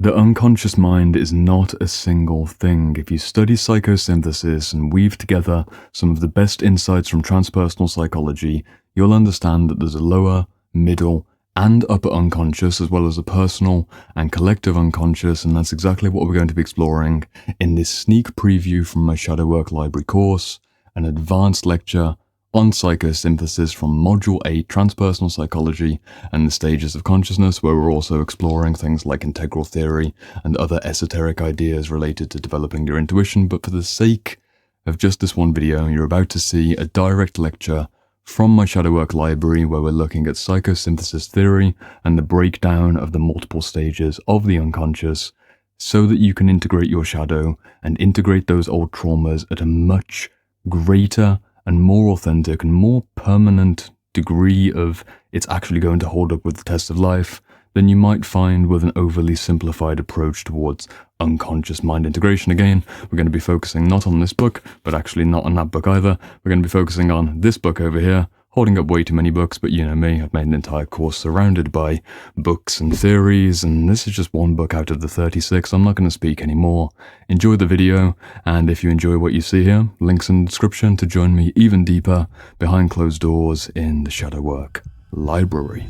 The unconscious mind is not a single thing. If you study psychosynthesis and weave together some of the best insights from transpersonal psychology, you'll understand that there's a lower, middle, and upper unconscious, as well as a personal and collective unconscious, and that's exactly what we're going to be exploring in this sneak preview from my Shadow Work Library course, an advanced lecture on psychosynthesis from Module 8, Transpersonal Psychology and the Stages of Consciousness, where we're also exploring things like integral theory and other esoteric ideas related to developing your intuition. But for the sake of just this one video, you're about to see a direct lecture from my Shadow Work Library, where we're looking at psychosynthesis theory and the breakdown of the multiple stages of the unconscious, so that you can integrate your shadow and integrate those old traumas at a much greater and more authentic and more permanent degree of it's actually going to hold up with the test of life than you might find with an overly simplified approach towards unconscious mind integration. Again, we're going to be focusing not on this book, but actually not on that book either. We're going to be focusing on this book over here, holding up way too many books, but you know me, I've made an entire course surrounded by books and theories, and this is just one book out of the 36. I'm not going to speak anymore. Enjoy the video, and if you enjoy what you see here, links in the description to join me even deeper behind closed doors in the Shadow Work Library.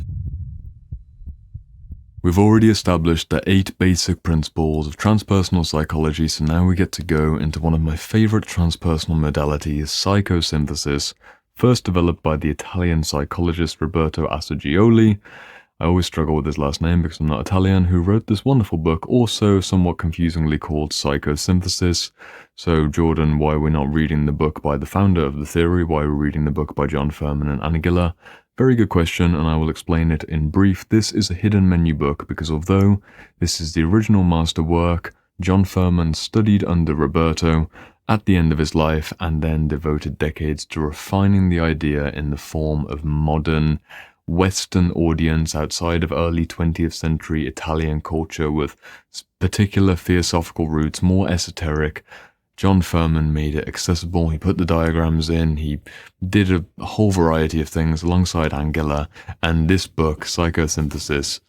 We've already established the 8 basic principles of transpersonal psychology, so now we get to go into one of my favorite transpersonal modalities, psychosynthesis, first developed by the Italian psychologist Roberto Assagioli. I always struggle with his last name because I'm not Italian, who wrote this wonderful book, also somewhat confusingly called Psychosynthesis. So Jordan, why are we not reading the book by the founder of the theory? Why are we reading the book by John Firman and Gila? Very good question, and I will explain it in brief. This is a hidden menu book because although this is the original master work, John Firman studied under Roberto at the end of his life and then devoted decades to refining the idea in the form of modern Western audience outside of early 20th century Italian culture with particular theosophical roots, more esoteric. John Firman made it accessible. He put the diagrams in. He did a whole variety of things alongside Angela. And this book, Psychosynthesis,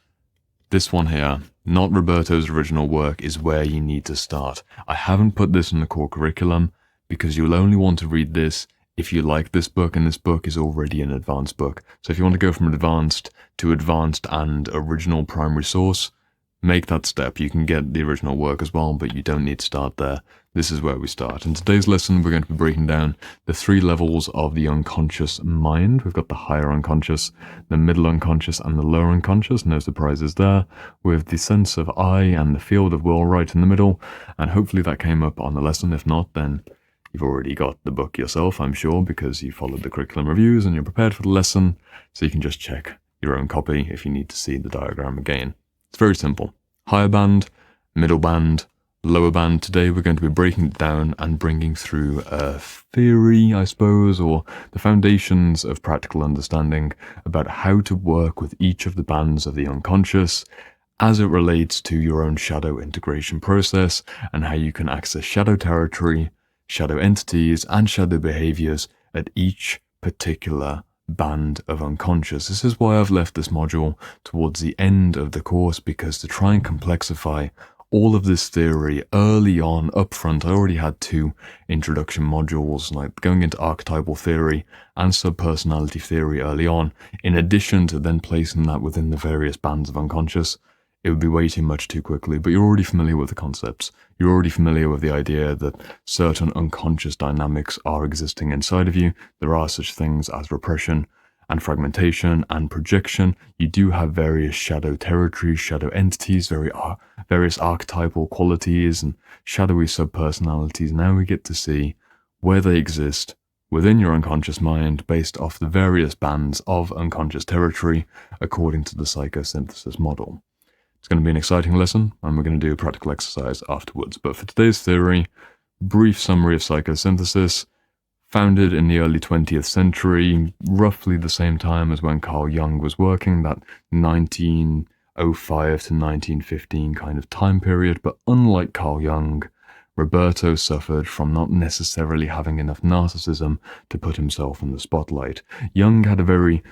this one here, not Roberto's original work, is where you need to start. I haven't put this in the core curriculum because you'll only want to read this if you like this book, and this book is already an advanced book. So if you want to go from advanced to advanced and original primary source, make that step. You can get the original work as well, but you don't need to start there. This is where we start. In today's lesson, we're going to be breaking down the 3 levels of the unconscious mind. We've got the higher unconscious, the middle unconscious, and the lower unconscious. No surprises there, with the sense of I and the field of will right in the middle. And hopefully that came up on the lesson. If not, then you've already got the book yourself, I'm sure, because you followed the curriculum reviews and you're prepared for the lesson. So you can just check your own copy if you need to see the diagram again. It's very simple. Higher band, middle band, lower band. Today we're going to be breaking it down and bringing through a theory, I suppose, or the foundations of practical understanding about how to work with each of the bands of the unconscious as it relates to your own shadow integration process, and how you can access shadow territory, shadow entities, and shadow behaviors at each particular band of unconscious. This is why I've left this module towards the end of the course, because to try and complexify all of this theory early on, up front, I already had 2 introduction modules, like going into archetypal theory and subpersonality theory early on, in addition to then placing that within the various bands of unconscious. It would be way too much too quickly, but you're already familiar with the concepts. You're already familiar with the idea that certain unconscious dynamics are existing inside of you. There are such things as repression and fragmentation and projection. You do have various shadow territories, shadow entities, various archetypal qualities and shadowy subpersonalities. Now we get to see where they exist within your unconscious mind based off the various bands of unconscious territory according to the psychosynthesis model. It's going to be an exciting lesson, and we're going to do a practical exercise afterwards. But for today's theory, brief summary of psychosynthesis. Founded in the early 20th century, roughly the same time as when Carl Jung was working, that 1905 to 1915 kind of time period. But unlike Carl Jung, Roberto suffered from not necessarily having enough narcissism to put himself in the spotlight. Jung had a very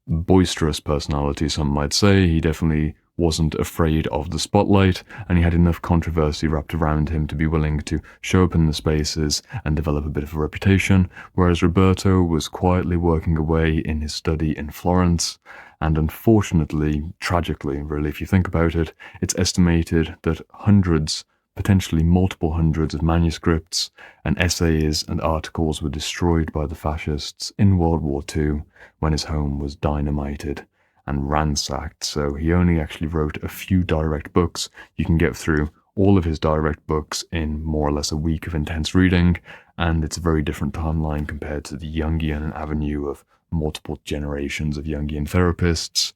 boisterous personality, some might say. He definitely wasn't afraid of the spotlight, and he had enough controversy wrapped around him to be willing to show up in the spaces and develop a bit of a reputation, whereas Roberto was quietly working away in his study in Florence. And unfortunately, tragically, really, if you think about it, it's estimated that hundreds, potentially multiple hundreds of manuscripts and essays and articles were destroyed by the fascists in World War II when his home was dynamited and ransacked. So he only actually wrote a few direct books. You can get through all of his direct books in more or less a week of intense reading, and it's a very different timeline compared to the Jungian avenue of multiple generations of Jungian therapists.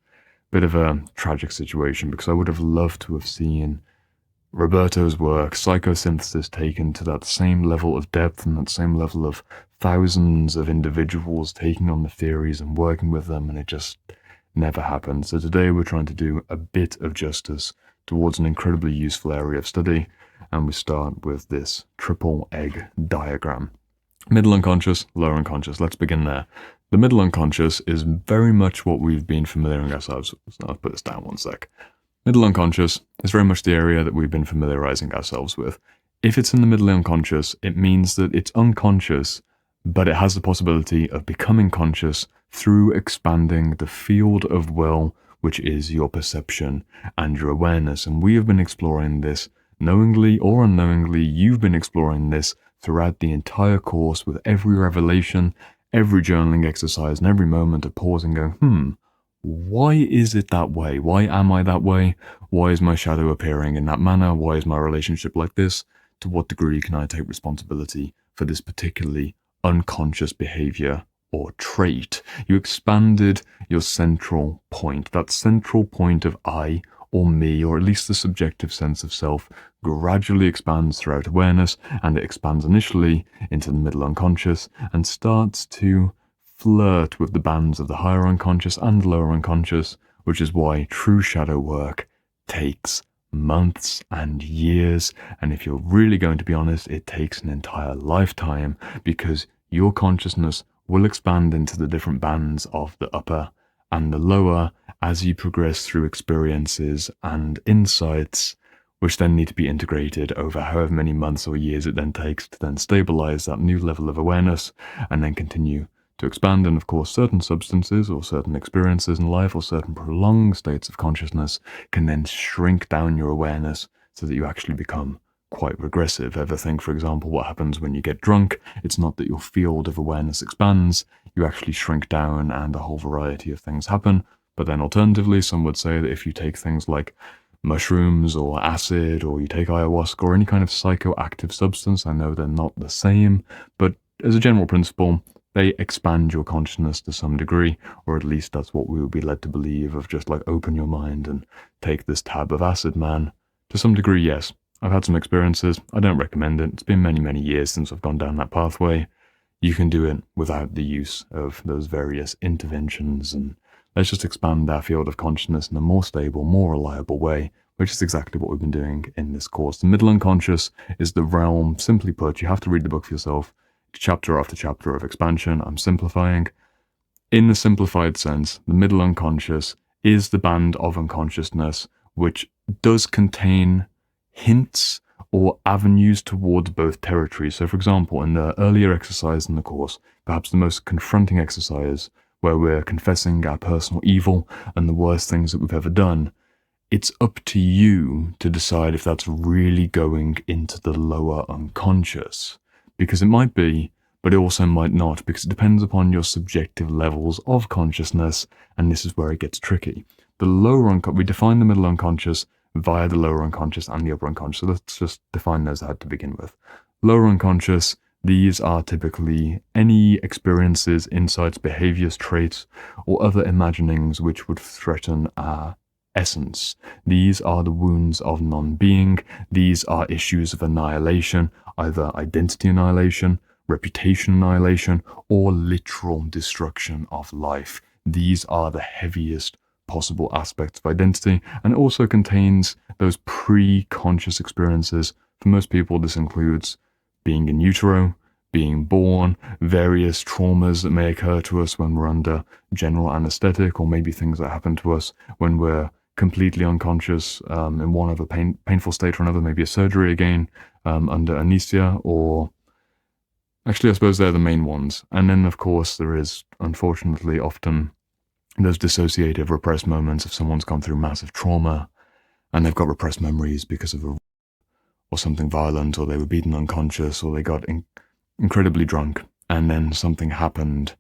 Bit of a tragic situation, because I would have loved to have seen Roberto's work, Psychosynthesis, taken to that same level of depth and that same level of thousands of individuals taking on the theories and working with them, and it just never happened. So today we're trying to do a bit of justice towards an incredibly useful area of study, and we start with this triple egg diagram. Middle unconscious, lower unconscious. Let's begin there. The middle unconscious is very much what we've been familiarizing ourselves with. So I'll put this down one sec. Middle unconscious is very much the area that we've been familiarizing ourselves with. If it's in the middle unconscious, it means that it's unconscious, but it has the possibility of becoming conscious through expanding the field of will, which is your perception and your awareness. And we have been exploring this knowingly or unknowingly. You've been exploring this throughout the entire course with every revelation, every journaling exercise, and every moment of pausing going, why is it that way? Why am I that way? Why is my shadow appearing in that manner? Why is my relationship like this? To what degree can I take responsibility for this particularly unconscious behavior or trait? You expanded your central point. That central point of I or me, or at least the subjective sense of self, gradually expands throughout awareness, and it expands initially into the middle unconscious and starts to flirt with the bands of the higher unconscious and lower unconscious, which is why true shadow work takes months and years, and if you're really going to be honest, it takes an entire lifetime, because your consciousness will expand into the different bands of the upper and the lower as you progress through experiences and insights, which then need to be integrated over however many months or years it then takes to then stabilize that new level of awareness and then continue to expand. And of course, certain substances or certain experiences in life or certain prolonged states of consciousness can then shrink down your awareness so that you actually become quite regressive. Ever think, for example, what happens when you get drunk? It's not that your field of awareness expands, you actually shrink down and a whole variety of things happen. But then alternatively, some would say that if you take things like mushrooms or acid, or you take ayahuasca or any kind of psychoactive substance, I know they're not the same, but as a general principle, they expand your consciousness to some degree, or at least that's what we would be led to believe, of just like open your mind and take this tab of acid, man. To some degree, yes. I've had some experiences. I don't recommend it. It's been many, many years since I've gone down that pathway. You can do it without the use of those various interventions, and let's just expand our field of consciousness in a more stable, more reliable way, which is exactly what we've been doing in this course. The middle unconscious is the realm, simply put, you have to read the book for yourself, chapter after chapter of expansion. I'm simplifying. In the simplified sense, the middle unconscious is the band of unconsciousness which does contain hints or avenues towards both territories. So for example, in the earlier exercise in the course, perhaps the most confronting exercise, where we're confessing our personal evil and the worst things that we've ever done, it's up to you to decide if that's really going into the lower unconscious. Because it might be, but it also might not, because it depends upon your subjective levels of consciousness, and this is where it gets tricky. The lower unconscious, we define the middle unconscious via the lower unconscious and the upper unconscious. So let's just define those out to begin with. Lower unconscious, these are typically any experiences, insights, behaviors, traits, or other imaginings which would threaten our essence. These are the wounds of non-being. These are issues of annihilation, either identity annihilation, reputation annihilation, or literal destruction of life. These are the heaviest possible aspects of identity, and it also contains those pre-conscious experiences. For most people, this includes being in utero, being born, various traumas that may occur to us when we're under general anesthetic, or maybe things that happen to us when we're completely unconscious in one of a painful state or another, maybe a surgery again, under anesthesia, or actually I suppose they're the main ones. And then of course there is unfortunately often those dissociative repressed moments if someone's gone through massive trauma and they've got repressed memories because of or something violent, or they were beaten unconscious, or they got incredibly drunk and then something happened.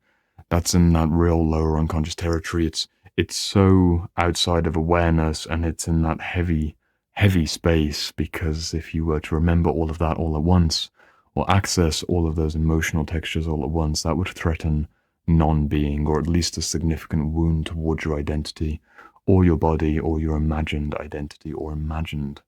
That's in that real lower unconscious territory. It's so outside of awareness, and it's in that heavy space, because if you were to remember all of that all at once, or access all of those emotional textures all at once, that would threaten non-being, or at least a significant wound towards your identity, or your body, or your imagined identity, or imagined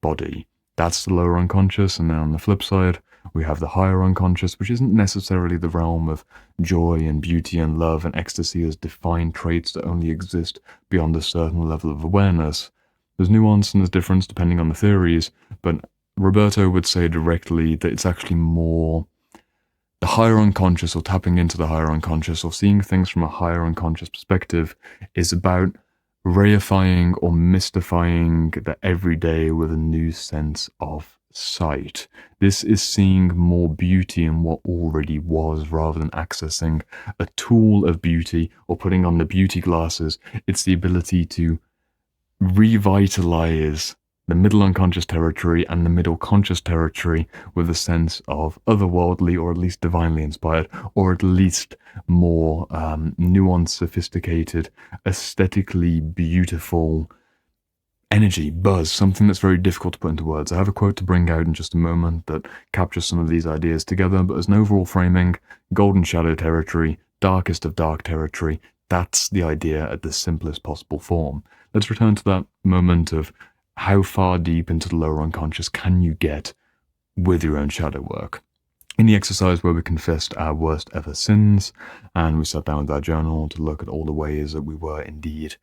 body. That's the lower unconscious. And then on the flip side, we have the higher unconscious, which isn't necessarily the realm of joy and beauty and love and ecstasy as defined traits that only exist beyond a certain level of awareness. There's nuance and there's difference depending on the theories, but Roberto would say directly that it's actually more the higher unconscious, or tapping into the higher unconscious, or seeing things from a higher unconscious perspective, is about reifying or mystifying the everyday with a new sense of sight. This is seeing more beauty in what already was, rather than accessing a tool of beauty or putting on the beauty glasses. It's the ability to revitalize the middle unconscious territory and the middle conscious territory with a sense of otherworldly, or at least divinely inspired, or at least more nuanced, sophisticated, aesthetically beautiful energy, buzz, something that's very difficult to put into words. I have a quote to bring out in just a moment that captures some of these ideas together, but as an overall framing, golden shadow territory, darkest of dark territory, that's the idea at the simplest possible form. Let's return to that moment of how far deep into the lower unconscious can you get with your own shadow work. In the exercise where we confessed our worst ever sins, and we sat down with our journal to look at all the ways that we were indeed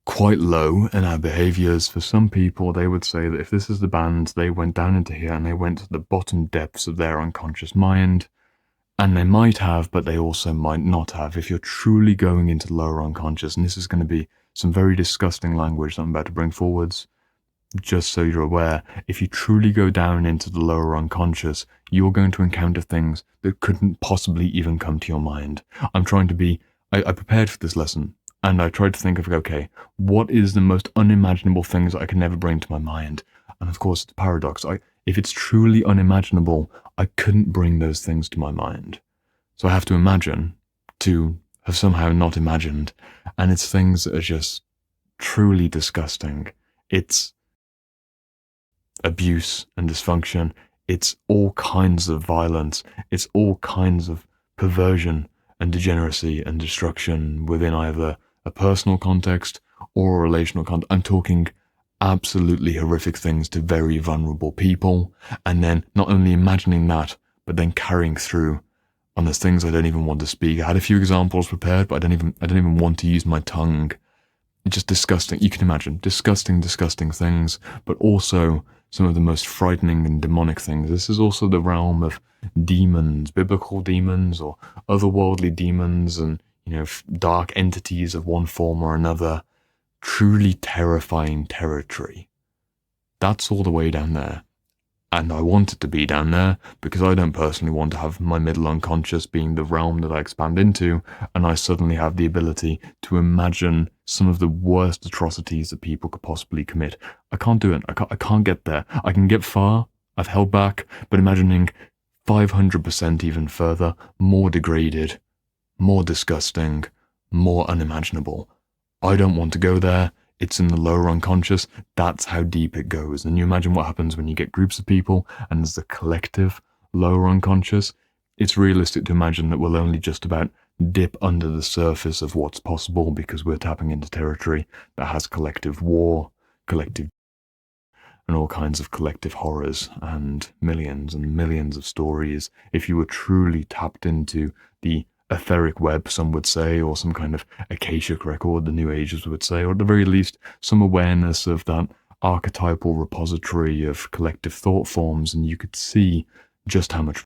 quite low in our behaviors. For some people, they would say that if this is the band, they went down into here and they went to the bottom depths of their unconscious mind. And they might have, but they also might not have. If you're truly going into the lower unconscious, and this is going to be some very disgusting language that I'm about to bring forwards, just so you're aware, if you truly go down into the lower unconscious, you're going to encounter things that couldn't possibly even come to your mind. I'm trying to be, I prepared for this lesson, and I tried to think of, okay, what is the most unimaginable things that I can never bring to my mind? And of course, it's a paradox. If it's truly unimaginable, I couldn't bring those things to my mind. So I have to imagine to have somehow not imagined, and it's things that are just truly disgusting. It's abuse and dysfunction. It's all kinds of violence. It's all kinds of perversion and degeneracy and destruction within either a personal context or a relational context. I'm talking absolutely horrific things to very vulnerable people, and then not only imagining that, but then carrying through on those things I don't even want to speak. I had a few examples prepared, but I don't even want to use my tongue. Just disgusting. You can imagine disgusting things, but also some of the most frightening and demonic things. This is also the realm of demons, biblical demons or otherworldly demons, and dark entities of one form or another. Truly terrifying territory. That's all the way down there. And I want it to be down there because I don't personally want to have my middle unconscious being the realm that I expand into, and I suddenly have the ability to imagine some of the worst atrocities that people could possibly commit. I can't do it. I can't get there. I can get far. I've held back, but imagining 500% even further, more degraded, more disgusting, more unimaginable. I don't want to go there. It's in the lower unconscious. That's how deep it goes. And you imagine what happens when you get groups of people and there's the collective lower unconscious. It's realistic to imagine that we'll only just about dip under the surface of what's possible, because we're tapping into territory that has collective war, collective, and all kinds of collective horrors and millions of stories. If you were truly tapped into the etheric web, some would say, or some kind of akashic record, the New Agers would say, or at the very least, some awareness of that archetypal repository of collective thought forms, and you could see just how much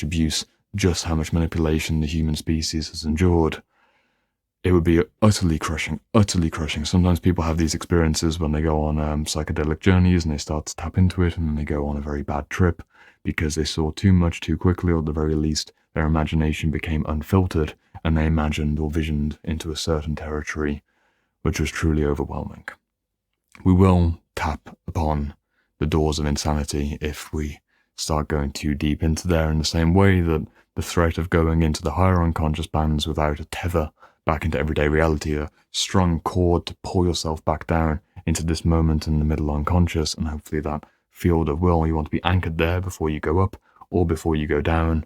abuse, just how much manipulation the human species has endured. it would be utterly crushing, utterly crushing. Sometimes people have these experiences when they go on psychedelic journeys and they start to tap into it, and then they go on a very bad trip because they saw too much too quickly, or at the very least, their imagination became unfiltered and they imagined or visioned into a certain territory which was truly overwhelming. We will tap upon the doors of insanity if we start going too deep into there, in the same way that the threat of going into the higher unconscious bands without a tether back into everyday reality, a strong cord to pull yourself back down into this moment in the middle unconscious, and hopefully that field of will, you want to be anchored there before you go up or before you go down.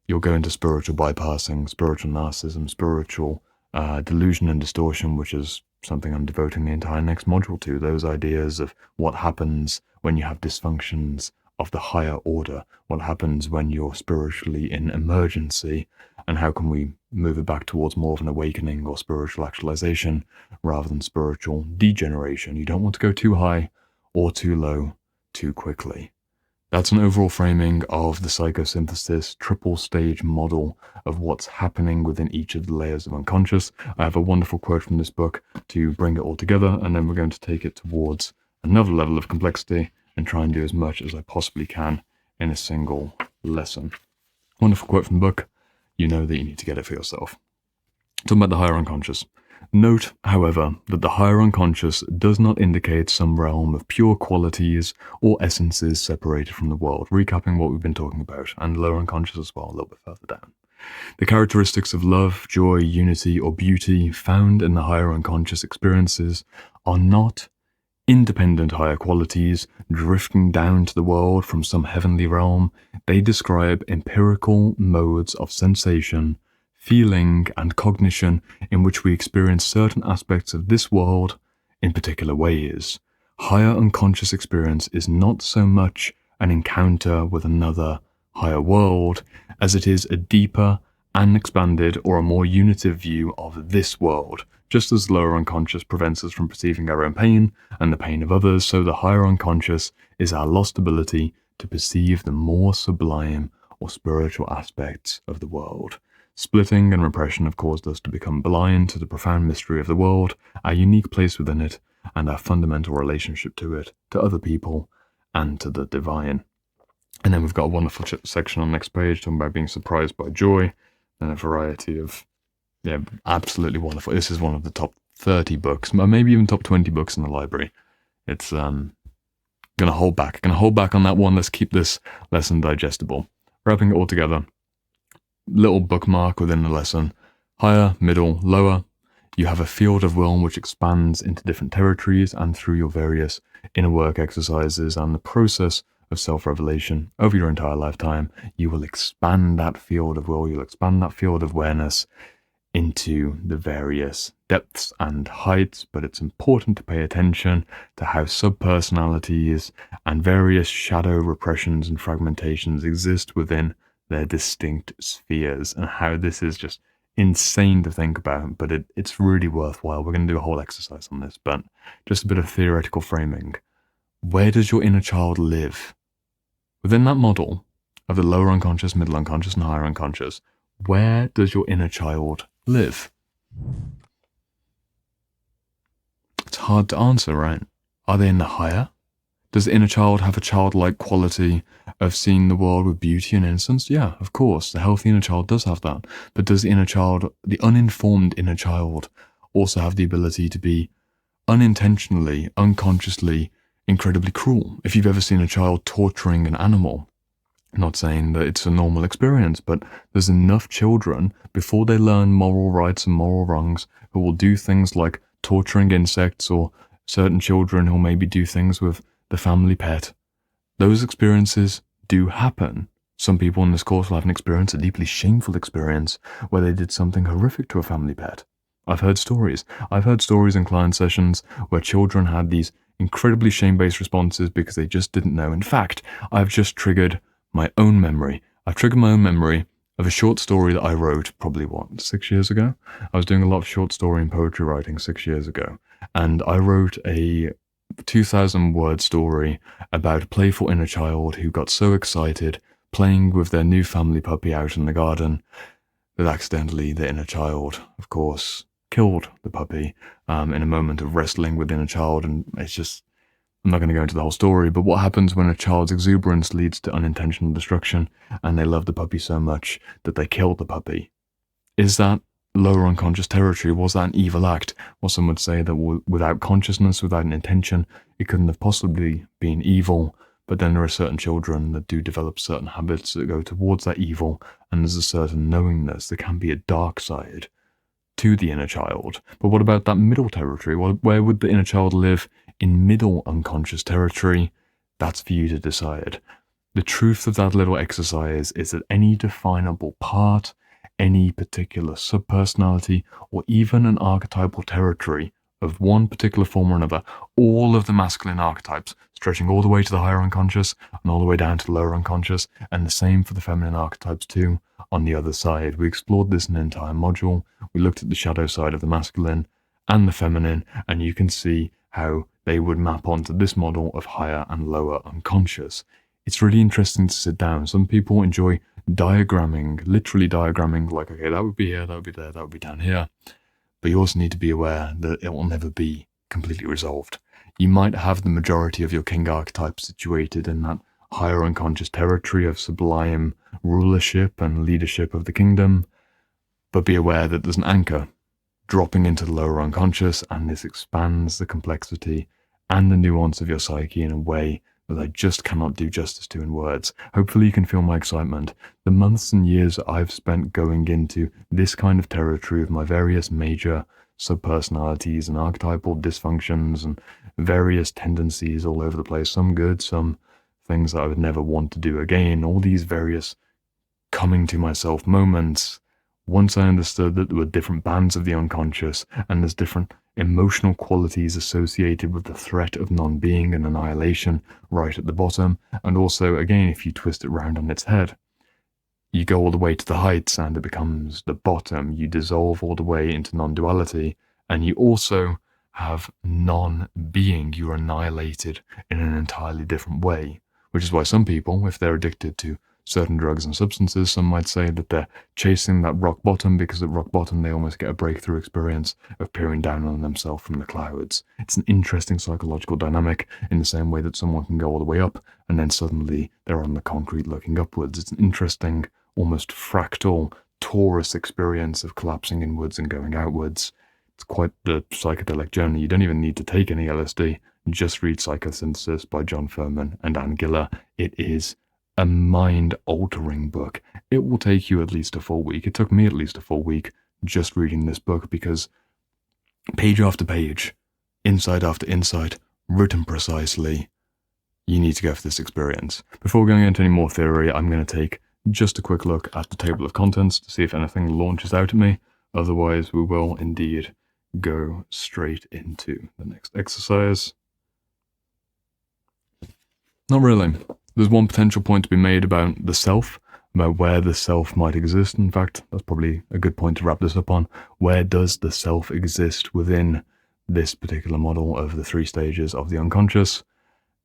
You'll go into spiritual bypassing, spiritual narcissism, spiritual delusion and distortion, which is something I'm devoting the entire next module to. Those ideas of what happens when you have dysfunctions of the higher order, what happens when you're spiritually in emergency, and how can we move it back towards more of an awakening or spiritual actualization rather than spiritual degeneration. You don't want to go too high or too low too quickly. That's an overall framing of the psychosynthesis triple stage model of what's happening within each of the layers of unconscious. I have a wonderful quote from this book to bring it all together, and then we're going to take it towards another level of complexity and try and do as much as I possibly can in a single lesson. Wonderful quote from the book. You know that you need to get it for yourself. Talking about the higher unconscious. Note, however, that the higher unconscious does not indicate some realm of pure qualities or essences separated from the world, recapping what we've been talking about, and lower unconscious as well, a little bit further down. The characteristics of love, joy, unity, or beauty found in the higher unconscious experiences are not independent higher qualities drifting down to the world from some heavenly realm. They describe empirical modes of sensation, feeling, and cognition in which we experience certain aspects of this world in particular ways. Higher unconscious experience is not so much an encounter with another higher world as it is a deeper and expanded or a more unitive view of this world. Just as the lower unconscious prevents us from perceiving our own pain and the pain of others, so the higher unconscious is our lost ability to perceive the more sublime or spiritual aspects of the world. Splitting and repression have caused us to become blind to the profound mystery of the world, our unique place within it, and our fundamental relationship to it, to other people, and to the divine. And then we've got a wonderful section on the next page talking about being surprised by joy, and a variety of, absolutely wonderful. This is one of the top 30 books, maybe even top 20 books in the library. It's gonna hold back on that one. Let's keep this lesson digestible. Wrapping it all together, little bookmark within the lesson. Higher, middle, lower. You have a field of will which expands into different territories, and through your various inner work exercises and the process of self-revelation over your entire lifetime, you will expand that field of will, you'll expand that field of awareness into the various depths and heights. But it's important to pay attention to how subpersonalities and various shadow repressions and fragmentations exist within their distinct spheres, and how this is just insane to think about, but it's really worthwhile. We're going to do a whole exercise on this, but just a bit of theoretical framing. Where does your inner child live? Within that model of the lower unconscious, middle unconscious, and higher unconscious, where does your inner child live? It's hard to answer, right? Are they in the higher? Does the inner child have a childlike quality of seeing the world with beauty and innocence? Yeah, of course. The healthy inner child does have that. But does the inner child, the uninformed inner child, also have the ability to be unintentionally, unconsciously, incredibly cruel? If you've ever seen a child torturing an animal, I'm not saying that it's a normal experience, but there's enough children, before they learn moral rights and moral wrongs, who will do things like torturing insects, or certain children who'll maybe do things with the family pet. Those experiences do happen. Some people in this course will have an experience, a deeply shameful experience, where they did something horrific to a family pet. I've heard stories in client sessions where children had these incredibly shame-based responses because they just didn't know. In fact, I've just triggered my own memory. I've triggered my own memory of a short story that I wrote probably, 6 years ago? I was doing a lot of short story and poetry writing 6 years ago, and I wrote a 2,000-word story about a playful inner child who got so excited playing with their new family puppy out in the garden that accidentally the inner child, of course, killed the puppy in a moment of wrestling within a child. And it's just, I'm not going to go into the whole story, but what happens when a child's exuberance leads to unintentional destruction and they love the puppy so much that they kill the puppy? Is that lower unconscious territory? Was that an evil act? Or some would say that without consciousness, without an intention, it couldn't have possibly been evil. But then there are certain children that do develop certain habits that go towards that evil, and there's a certain knowingness. There can be a dark side to the inner child. But what about that middle territory? Well, where would the inner child live in middle unconscious territory? That's for you to decide. The truth of that little exercise is that any definable part, any particular subpersonality, or even an archetypal territory of one particular form or another, all of the masculine archetypes, stretching all the way to the higher unconscious and all the way down to the lower unconscious, and the same for the feminine archetypes too, on the other side. We explored this in an entire module. We looked at the shadow side of the masculine and the feminine, and you can see how they would map onto this model of higher and lower unconscious. It's really interesting to sit down. Some people enjoy diagramming, literally diagramming, like, okay, that would be here, that would be there, that would be down here. But you also need to be aware that it will never be completely resolved. You might have the majority of your king archetype situated in that higher unconscious territory of sublime rulership and leadership of the kingdom, but be aware that there's an anchor dropping into the lower unconscious, and this expands the complexity and the nuance of your psyche in a way that I just cannot do justice to in words. Hopefully you can feel my excitement. The months and years I've spent going into this kind of territory of my various major subpersonalities and archetypal dysfunctions and various tendencies all over the place, some good, some things that I would never want to do again, all these various coming to myself moments. Once I understood that there were different bands of the unconscious and there's different emotional qualities associated with the threat of non-being and annihilation right at the bottom, and also, again, if you twist it round on its head, you go all the way to the heights and it becomes the bottom. You dissolve all the way into non-duality, and you also have non-being. You're annihilated in an entirely different way, which is why some people, if they're addicted to certain drugs and substances, some might say that they're chasing that rock bottom, because at rock bottom they almost get a breakthrough experience of peering down on themselves from the clouds. It's an interesting psychological dynamic, in the same way that someone can go all the way up and then suddenly they're on the concrete looking upwards. It's an interesting, almost fractal torus experience of collapsing inwards and going outwards. It's quite the psychedelic journey. You don't even need to take any LSD. Just read Psychosynthesis by John Firman and Gila. It is a mind-altering book. It will take you at least a full week. It took me at least a full week just reading this book, because page after page, insight after insight, written precisely, you need to go for this experience. Before going into any more theory, I'm going to take just a quick look at the table of contents to see if anything launches out at me. Otherwise, we will indeed go straight into the next exercise. Not really. There's one potential point to be made about the self, about where the self might exist. In fact, that's probably a good point to wrap this up on. Where does the self exist within this particular model of the 3 stages of the unconscious?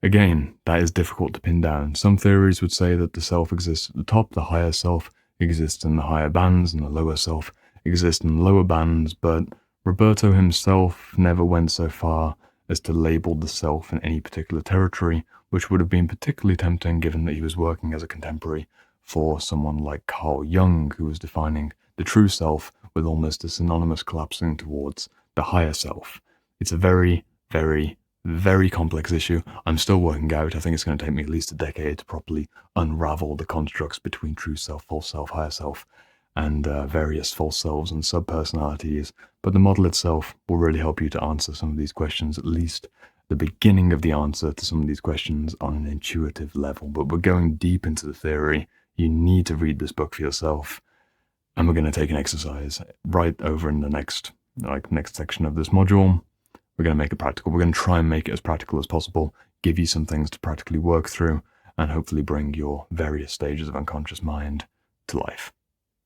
Again, that is difficult to pin down. Some theories would say that the self exists at the top, the higher self exists in the higher bands, and the lower self exists in the lower bands, but Roberto himself never went so far as to label the self in any particular territory, which would have been particularly tempting given that he was working as a contemporary for someone like Carl Jung, who was defining the true self with almost a synonymous collapsing towards the higher self. It's a very, very, very complex issue. I'm still working out. I think it's going to take me at least a decade to properly unravel the constructs between true self, false self, higher self, and various false selves and subpersonalities. But the model itself will really help you to answer some of these questions, at least the beginning of the answer to some of these questions on an intuitive level. But we're going deep into the theory. You need to read this book for yourself. And we're going to take an exercise right over in the next section of this module. We're going to make it practical. We're going to try and make it as practical as possible, give you some things to practically work through, and hopefully bring your various stages of unconscious mind to life.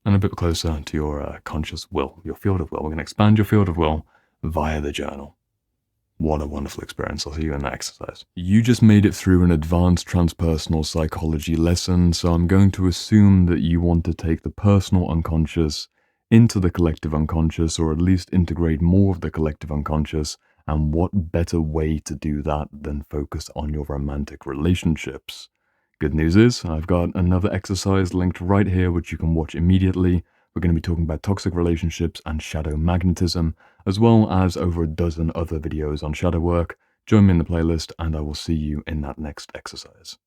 And a bit closer to your conscious will, your field of will. We're going to expand your field of will via the journal. What a wonderful experience. I'll see you in that exercise. You just made it through an advanced transpersonal psychology lesson, so I'm going to assume that you want to take the personal unconscious into the collective unconscious, or at least integrate more of the collective unconscious. And what better way to do that than focus on your romantic relationships? Good news is, I've got another exercise linked right here which you can watch immediately. We're going to be talking about toxic relationships and shadow magnetism, as well as over a dozen other videos on shadow work. Join me in the playlist, and I will see you in that next exercise.